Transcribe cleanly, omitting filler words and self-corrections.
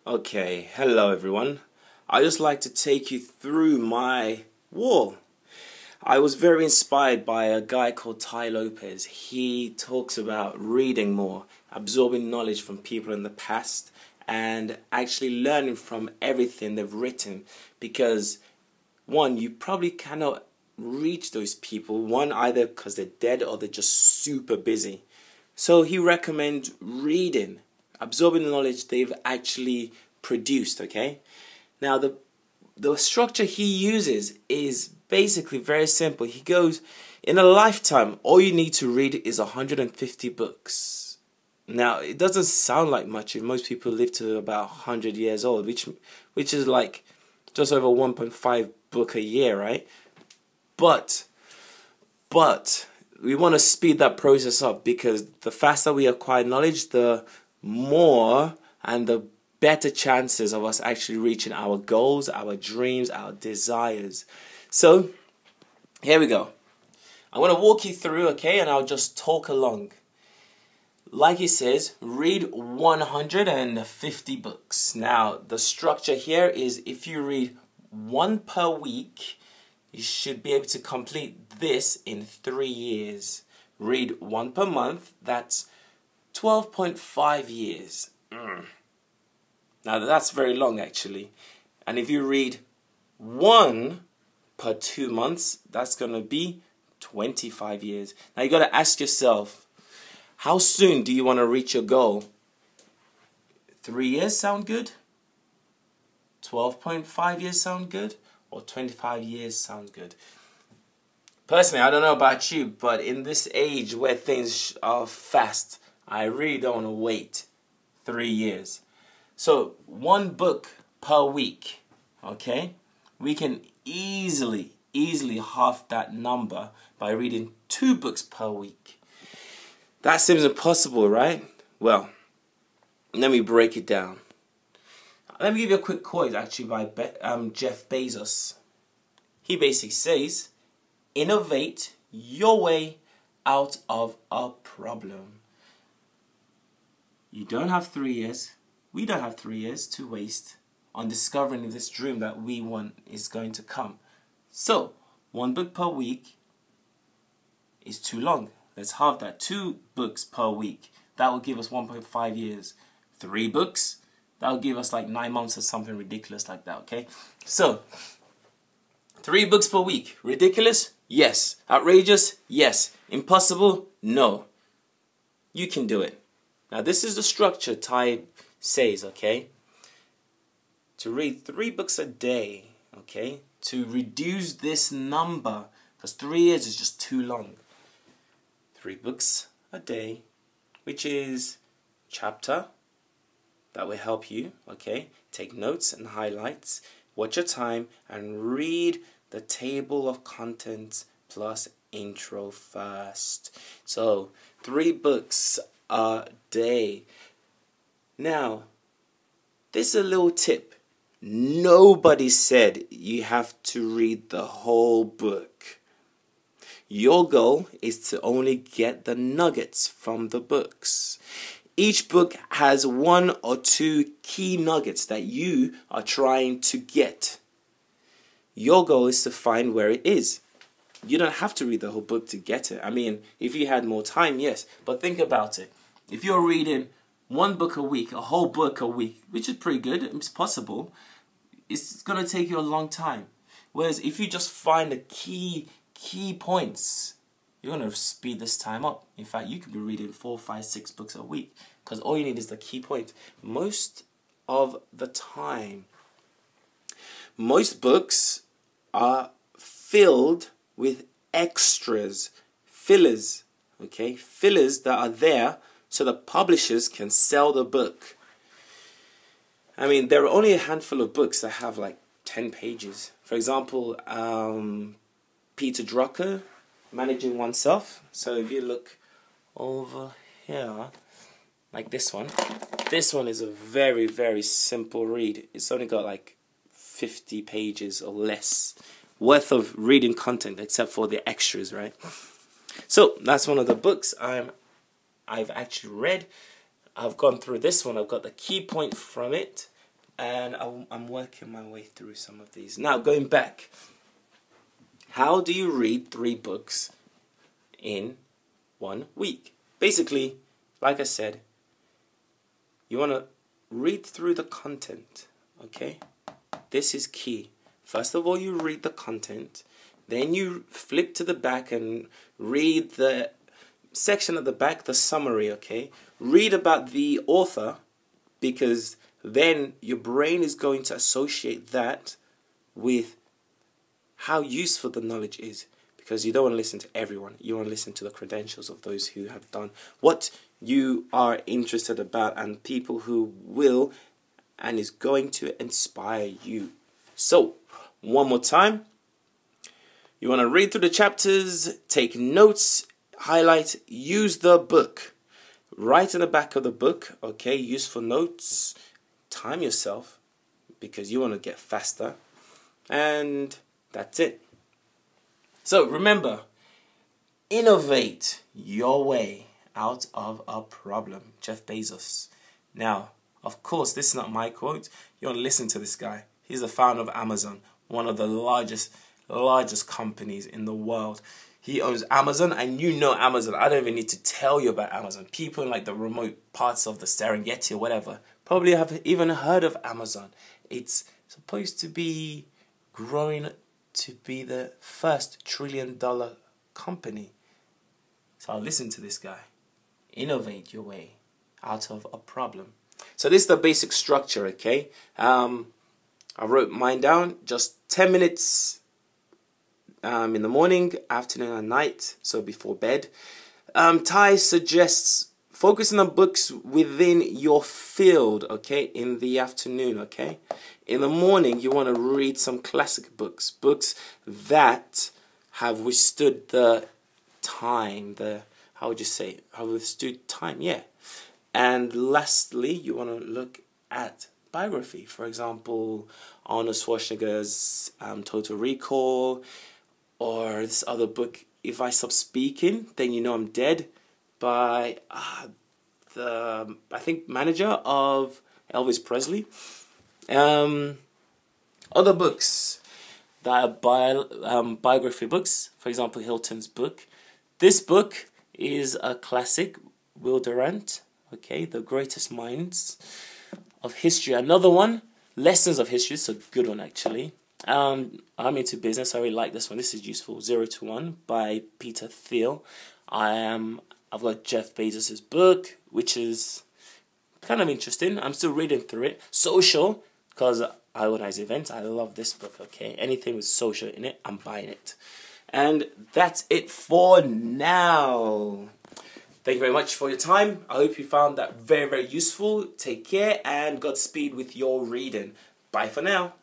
Okay, hello everyone. I just like to take you through my wall. I was very inspired by a guy called Tai Lopez. He talks about reading more, absorbing knowledge from people in the past, and actually learning from everything they've written. Because one, you probably cannot reach those people, one, either because they're dead or they're just super busy. So he recommends reading, absorbing the knowledge they've actually produced, okay? Now, the structure he uses is basically very simple. He goes, in a lifetime, all you need to read is 150 books. Now, it doesn't sound like much if most people live to about 100 years old, which is like just over 1.5 book a year, right? But we want to speed that process up, because the faster we acquire knowledge, the more and the better chances of us actually reaching our goals, our dreams, our desires. So, here we go. I'm going to walk you through, okay, and I'll just talk along. Like he says, read 150 books. Now, the structure here is if you read one per week, you should be able to complete this in 3 years. Read one per month, that's 12.5 years. Now that's very long actually. And if you read one per 2 months, that's going to be 25 years. Now you got to ask yourself, how soon do you want to reach your goal? 3 years sound good? 12.5 years sound good? Or 25 years sound good? Personally, I don't know about you, but in this age where things are fast, I really don't want to wait 3 years. So, one book per week, okay? We can easily half that number by reading 2 books per week. That seems impossible, right? Well, let me break it down. Let me give you a quick quote actually by Jeff Bezos. He basically says, innovate your way out of a problem. You don't have 3 years. We don't have 3 years to waste on discovering if this dream that we want is going to come. So, 1 book per week is too long. Let's halve that. 2 books per week. That will give us 1.5 years. 3 books, that will give us like 9 months or something ridiculous like that, okay? So, 3 books per week. Ridiculous? Yes. Outrageous? Yes. Impossible? No. You can do it. Now, this is the structure Tai says, okay? To read 3 books a day, okay? To reduce this number, because 3 years is just too long. 3 books a day, which is chapter. That will help you, okay? Take notes and highlights. Watch your time and read the table of contents plus intro first. So, 3 books a day. Now, this is a little tip. Nobody said you have to read the whole book. Your goal is to only get the nuggets from the books. Each book has 1 or 2 key nuggets that you are trying to get. Your goal is to find where it is. You don't have to read the whole book to get it. I mean, if you had more time, yes. But think about it. If you're reading 1 book a week, a whole book a week, which is pretty good, it's possible, it's going to take you a long time. Whereas if you just find the key points, you're going to speed this time up. In fact, you could be reading 4, 5, 6 books a week, because all you need is the key points. Most of the time, most books are filled with extras, fillers, okay? Fillers that are there so the publishers can sell the book. I mean, there are only a handful of books that have like 10 pages. For example, Peter Drucker, Managing Oneself. So if you look over here, like this one is a very, very simple read. It's only got like 50 pages or less worth of reading content, except for the extras, right? So that's one of the books I've actually read. I've gone through this one. I've got the key point from it, and I'm working my way through some of these. Now, going back, how do you read 3 books in 1 week? Basically, like I said, you want to read through the content, okay? This is key. First of all, you read the content, then you flip to the back and read the section at the back, the summary, okay? Read about the author, because then your brain is going to associate that with how useful the knowledge is, because you don't want to listen to everyone. You want to listen to the credentials of those who have done what you are interested about, and people who will and is going to inspire you. So, one more time. You want to read through the chapters, take notes, highlight, use the book. Write in the back of the book, okay, useful notes. Time yourself, because you want to get faster. And that's it. So remember, innovate your way out of a problem. Jeff Bezos. Now, of course, this is not my quote. You want to listen to this guy. He's the founder of Amazon, one of the largest companies in the world. He owns Amazon, and you know Amazon. I don't even need to tell you about Amazon. People in like the remote parts of the Serengeti or whatever probably have even heard of Amazon. It's supposed to be growing to be the first $1 trillion company. So listen to this guy. Innovate your way out of a problem. So this is the basic structure, okay? I wrote mine down. Just 10 minutes in the morning, afternoon and night, so before bed. Tai suggests focusing on books within your field, okay, in the afternoon, okay? In the morning, you want to read some classic books, books that have withstood the time, how would you say, have withstood time, yeah. And lastly, you want to look at biography. For example, Arnold Schwarzenegger's Total Recall, or this other book, If I Stop Speaking, Then You Know I'm Dead, by the, I think, manager of Elvis Presley. Other books that are biography books, for example, Hilton's book. This book is a classic, Will Durant, okay, The Greatest Minds of History. Another one, Lessons of History, it's a good one actually. I'm into business. I really like this one. This is useful. 0 to 1 by Peter Thiel. I've got Jeff Bezos' book, which is kind of interesting. I'm still reading through it. Social, because I organize events. I love this book, okay? Anything with social in it, I'm buying it. And that's it for now. Thank you very much for your time. I hope you found that very, very useful. Take care and Godspeed with your reading. Bye for now.